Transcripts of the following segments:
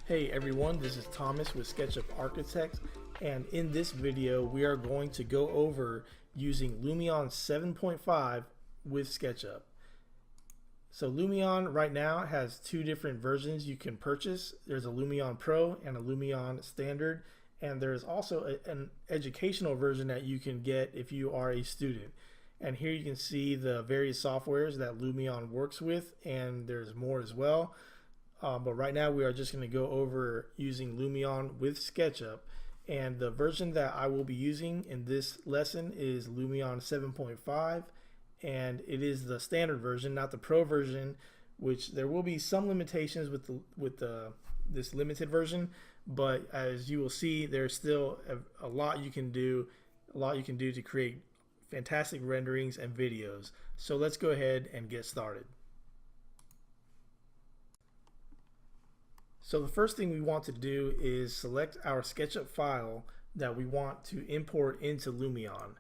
Hey everyone, this is Thomas with Sketchup Architects, and in this video we are going to go over using Lumion 7.5 with Sketchup. So Lumion right now has two different versions you can purchase. There's a Lumion Pro and a Lumion Standard, and there's also an educational version that you can get if you are a student. And here you can see the various softwares that Lumion works with, and there's more as well. But right now we are just going to go over using Lumion with SketchUp, and the version that I will be using in this lesson is Lumion 7.5, and it is the standard version, not the pro version, which there will be some limitations with this limited version, but as you will see, there's still a lot you can do to create fantastic renderings and videos. So let's go ahead and get started. So the first thing we want to do is select our SketchUp file that we want to import into Lumion.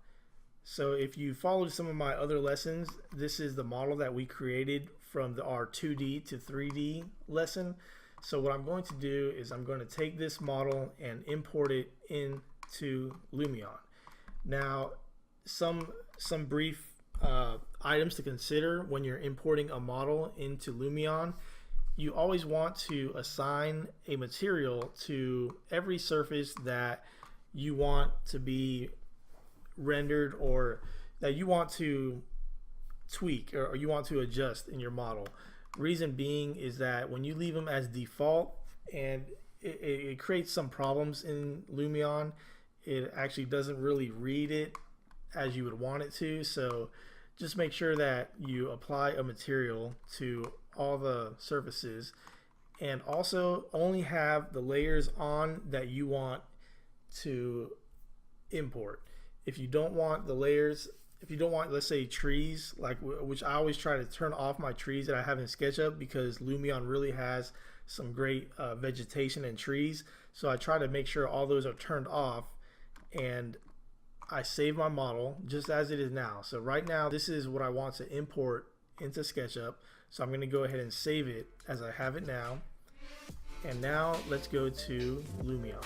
So if you followed some of my other lessons, this is the model that we created from our 2D to 3D lesson. So what I'm going to do is I'm going to take this model and import it into Lumion. Now, some brief items to consider when you're importing a model into Lumion. You always want to assign a material to every surface that you want to be rendered or that you want to tweak or you want to adjust in your model. Reason being is that when you leave them as default, and it creates some problems in Lumion, it actually doesn't really read it as you would want it to. So just make sure that you apply a material to all the surfaces, and also only have the layers on that you want to import. If you don't want the layers, if you don't want, let's say, trees, like which I always try to turn off my trees that I have in SketchUp because Lumion really has some great vegetation and trees, so I try to make sure all those are turned off, and I save my model just as it is now. So right now this is what I want to import into SketchUp, so I'm going to go ahead and save it as I have it now. And now let's go to Lumion.